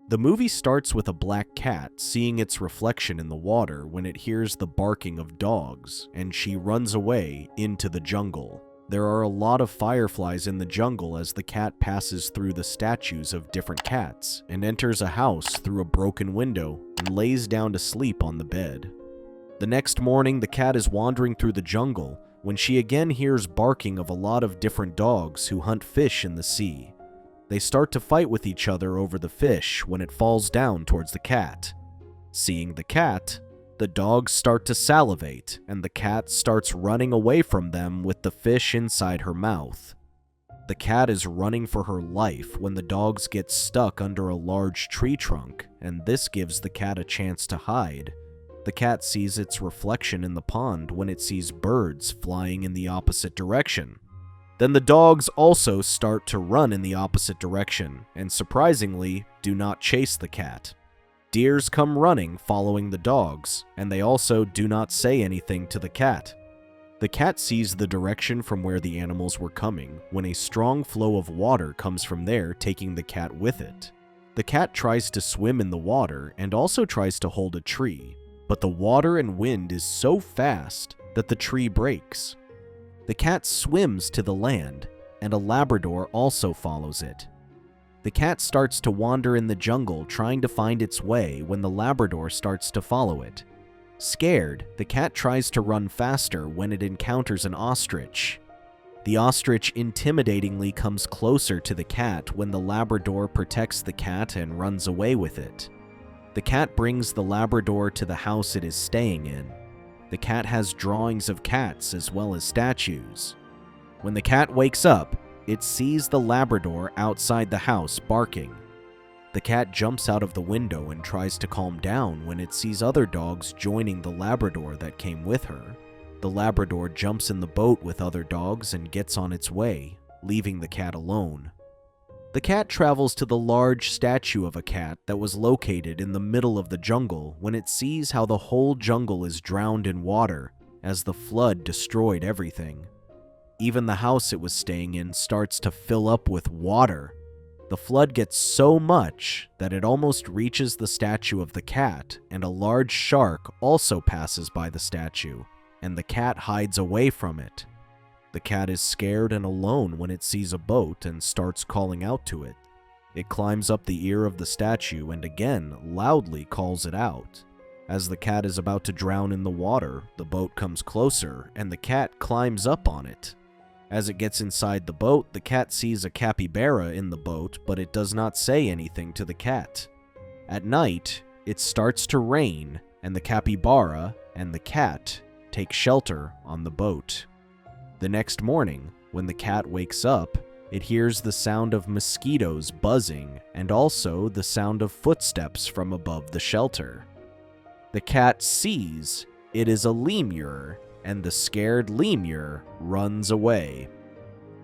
The movie starts with a black cat seeing its reflection in the water when it hears the barking of dogs, and she runs away into the jungle. There are a lot of fireflies in the jungle as the cat passes through the statues of different cats and enters a house through a broken window and lays down to sleep on the bed. The next morning, the cat is wandering through the jungle when she again hears barking of a lot of different dogs who hunt fish in the sea. They start to fight with each other over the fish when it falls down towards the cat. Seeing the cat, the dogs start to salivate, and the cat starts running away from them with the fish inside her mouth. The cat is running for her life when the dogs get stuck under a large tree trunk, and this gives the cat a chance to hide. The cat sees its reflection in the pond when it sees birds flying in the opposite direction. Then the dogs also start to run in the opposite direction, and surprisingly, do not chase the cat. Deers come running following the dogs, and they also do not say anything to the cat. The cat sees the direction from where the animals were coming when a strong flow of water comes from there, taking the cat with it. The cat tries to swim in the water and also tries to hold a tree, but the water and wind is so fast that the tree breaks. The cat swims to the land, and a Labrador also follows it. The cat starts to wander in the jungle trying to find its way when the Labrador starts to follow it. Scared, the cat tries to run faster when it encounters an ostrich. The ostrich intimidatingly comes closer to the cat when the Labrador protects the cat and runs away with it. The cat brings the Labrador to the house it is staying in. The cat has drawings of cats as well as statues. When the cat wakes up, it sees the Labrador outside the house barking. The cat jumps out of the window and tries to calm down when it sees other dogs joining the Labrador that came with her. The Labrador jumps in the boat with other dogs and gets on its way, leaving the cat alone. The cat travels to the large statue of a cat that was located in the middle of the jungle when it sees how the whole jungle is drowned in water as the flood destroyed everything. Even the house it was staying in starts to fill up with water. The flood gets so much that it almost reaches the statue of the cat, and a large shark also passes by the statue, and the cat hides away from it. The cat is scared and alone when it sees a boat and starts calling out to it. It climbs up the ear of the statue and again loudly calls it out. As the cat is about to drown in the water, the boat comes closer and the cat climbs up on it. As it gets inside the boat, the cat sees a capybara in the boat, but it does not say anything to the cat. At night, it starts to rain, and the capybara and the cat take shelter on the boat. The next morning, when the cat wakes up, it hears the sound of mosquitoes buzzing and also the sound of footsteps from above the shelter. The cat sees it is a lemur, and the scared lemur runs away.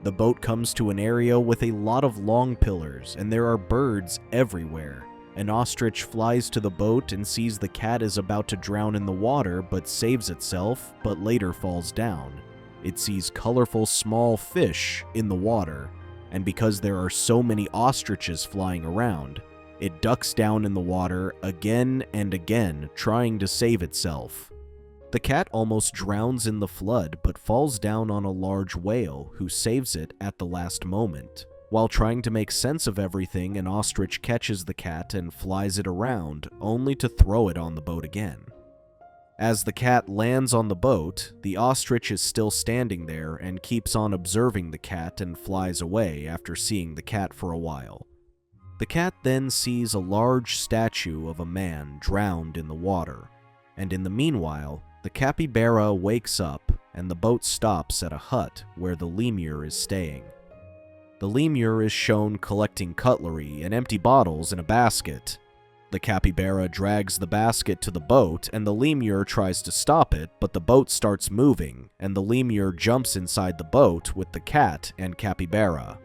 The boat comes to an area with a lot of long pillars, and there are birds everywhere. An ostrich flies to the boat and sees the cat is about to drown in the water but saves itself, but later falls down. It sees colorful small fish in the water, and because there are so many ostriches flying around, it ducks down in the water again and again, trying to save itself. The cat almost drowns in the flood but falls down on a large whale who saves it at the last moment. While trying to make sense of everything, an ostrich catches the cat and flies it around, only to throw it on the boat again. As the cat lands on the boat, the ostrich is still standing there and keeps on observing the cat and flies away after seeing the cat for a while. The cat then sees a large statue of a man drowned in the water, and in the meanwhile, the capybara wakes up and the boat stops at a hut where the lemur is staying. The lemur is shown collecting cutlery and empty bottles in a basket. The capybara drags the basket to the boat, and the lemur tries to stop it, but the boat starts moving, and the lemur jumps inside the boat with the cat and capybara.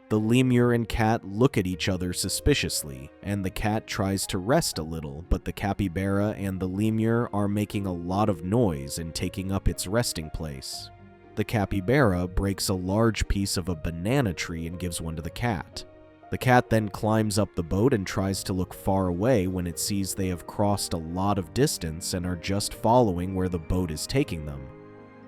The lemur and cat look at each other suspiciously, and the cat tries to rest a little, but the capybara and the lemur are making a lot of noise and taking up its resting place. The capybara breaks a large piece of a banana tree and gives one to the cat. The cat then climbs up the boat and tries to look far away when it sees they have crossed a lot of distance and are just following where the boat is taking them.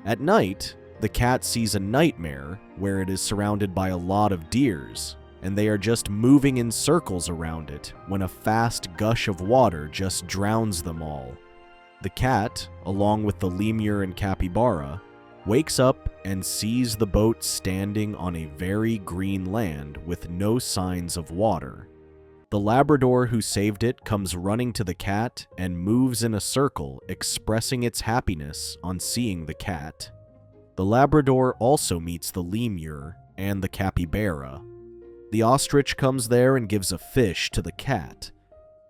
At night, the cat sees a nightmare where it is surrounded by a lot of deers, and they are just moving in circles around it when a fast gush of water just drowns them all. The cat, along with the lemur and capybara, wakes up and sees the boat standing on a very green land with no signs of water. The Labrador who saved it comes running to the cat and moves in a circle, expressing its happiness on seeing the cat. The Labrador also meets the lemur and the capybara. The ostrich comes there and gives a fish to the cat.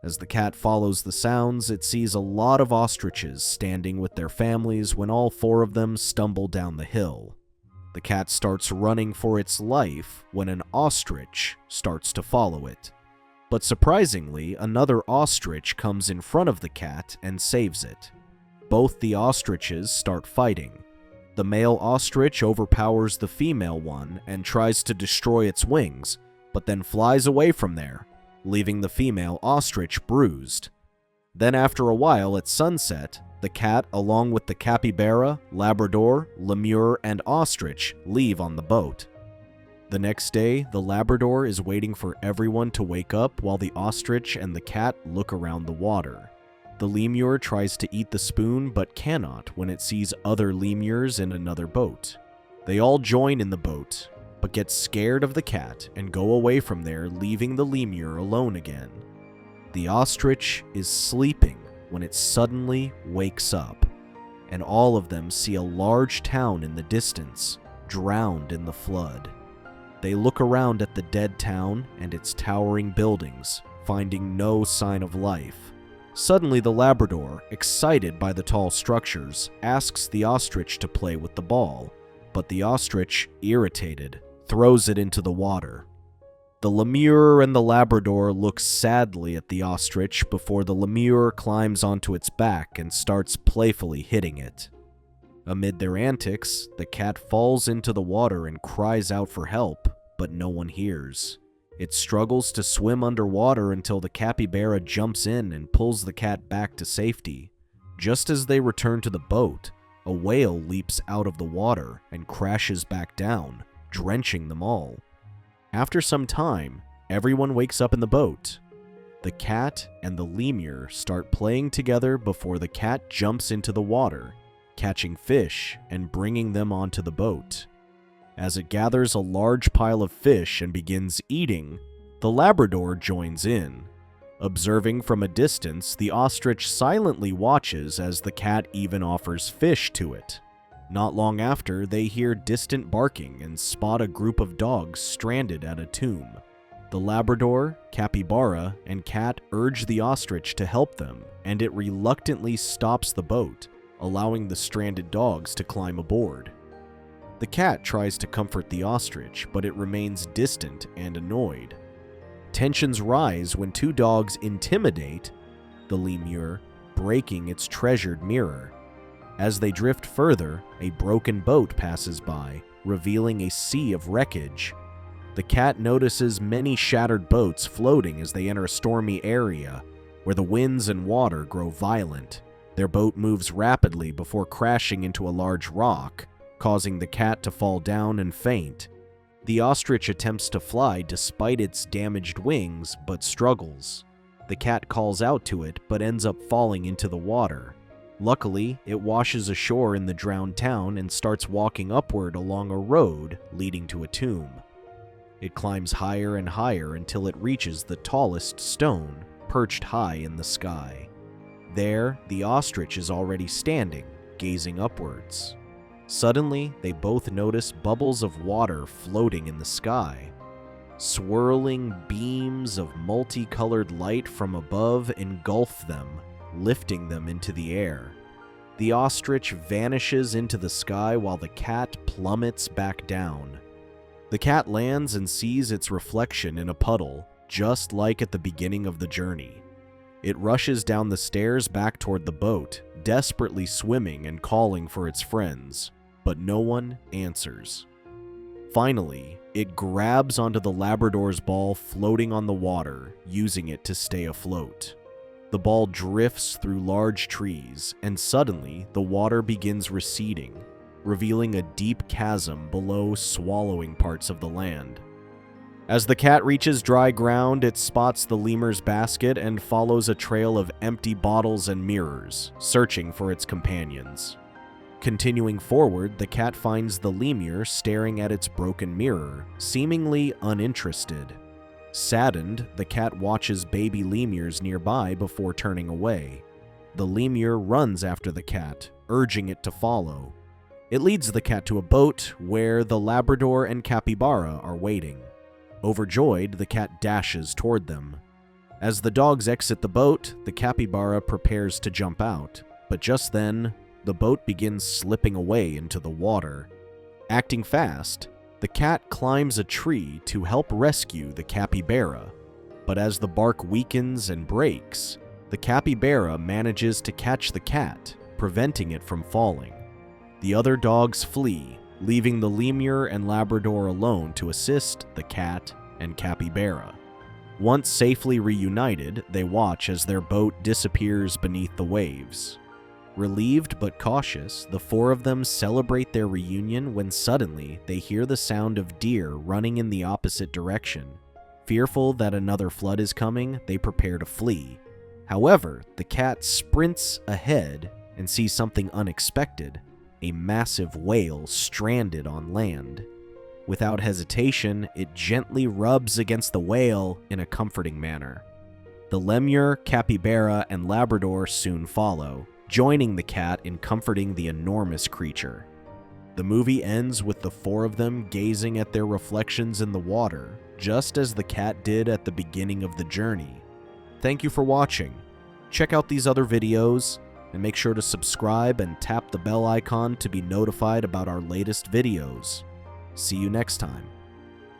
As the cat follows the sounds, it sees a lot of ostriches standing with their families when all 4 of them stumble down the hill. The cat starts running for its life when an ostrich starts to follow it. But surprisingly, another ostrich comes in front of the cat and saves it. Both the ostriches start fighting. The male ostrich overpowers the female one and tries to destroy its wings, but then flies away from there, leaving the female ostrich bruised. Then after a while at sunset, the cat, along with the capybara, Labrador, lemur, and ostrich, leave on the boat. The next day, the Labrador is waiting for everyone to wake up while the ostrich and the cat look around the water. The lemur tries to eat the spoon but cannot when it sees other lemurs in another boat. They all join in the boat, but get scared of the cat and go away from there, leaving the lemur alone again. The ostrich is sleeping when it suddenly wakes up, and all of them see a large town in the distance, drowned in the flood. They look around at the dead town and its towering buildings, finding no sign of life. Suddenly the Labrador, excited by the tall structures, asks the ostrich to play with the ball, but the ostrich, irritated, throws it into the water. The lemur and the Labrador look sadly at the ostrich before the lemur climbs onto its back and starts playfully hitting it. Amid their antics, the cat falls into the water and cries out for help, but no one hears. It struggles to swim underwater until the capybara jumps in and pulls the cat back to safety. Just as they return to the boat, a whale leaps out of the water and crashes back down, drenching them all. After some time, everyone wakes up in the boat. The cat and the lemur start playing together before the cat jumps into the water, catching fish and bringing them onto the boat. As it gathers a large pile of fish and begins eating, the Labrador joins in. Observing from a distance, the ostrich silently watches as the cat even offers fish to it. Not long after, they hear distant barking and spot a group of dogs stranded at a tomb. The Labrador, capybara, and cat urge the ostrich to help them, and it reluctantly stops the boat, allowing the stranded dogs to climb aboard. The cat tries to comfort the ostrich, but it remains distant and annoyed. Tensions rise when 2 dogs intimidate the lemur, breaking its treasured mirror. As they drift further, a broken boat passes by, revealing a sea of wreckage. The cat notices many shattered boats floating as they enter a stormy area, where the winds and water grow violent. Their boat moves rapidly before crashing into a large rock, causing the cat to fall down and faint. The ostrich attempts to fly despite its damaged wings, but struggles. The cat calls out to it, but ends up falling into the water. Luckily, it washes ashore in the drowned town and starts walking upward along a road leading to a tomb. It climbs higher and higher until it reaches the tallest stone, perched high in the sky. There, the ostrich is already standing, gazing upwards. Suddenly, they both notice bubbles of water floating in the sky. Swirling beams of multicolored light from above engulf them, lifting them into the air. The ostrich vanishes into the sky while the cat plummets back down. The cat lands and sees its reflection in a puddle, just like at the beginning of the journey. It rushes down the stairs back toward the boat, desperately swimming and calling for its friends, but no one answers. Finally, It grabs onto the Labrador's ball floating on the water, using it to stay afloat. The ball drifts through large trees, and suddenly the water begins receding, revealing a deep chasm below, swallowing parts of the land. As the cat reaches dry ground, it spots the lemur's basket and follows a trail of empty bottles and mirrors, searching for its companions. Continuing forward, the cat finds the lemur staring at its broken mirror, seemingly uninterested. Saddened, the cat watches baby lemurs nearby before turning away. The lemur runs after the cat, urging it to follow. It leads the cat to a boat where the Labrador and capybara are waiting. Overjoyed, the cat dashes toward them. As the dogs exit the boat, the capybara prepares to jump out, but just then, the boat begins slipping away into the water. Acting fast, the cat climbs a tree to help rescue the capybara, but as the bark weakens and breaks, the capybara manages to catch the cat, preventing it from falling. The other dogs flee, leaving the lemur and Labrador alone to assist the cat and capybara. Once safely reunited, they watch as their boat disappears beneath the waves. Relieved but cautious, the four of them celebrate their reunion when suddenly they hear the sound of deer running in the opposite direction. Fearful that another flood is coming, they prepare to flee. However, the cat sprints ahead and sees something unexpected: a massive whale stranded on land. Without hesitation, it gently rubs against the whale in a comforting manner. The lemur, capybara, and Labrador soon follow, joining the cat in comforting the enormous creature. The movie ends with the four of them gazing at their reflections in the water, just as the cat did at the beginning of the journey. Thank you for watching. Check out these other videos, and make sure to subscribe and tap the bell icon to be notified about our latest videos. See you next time.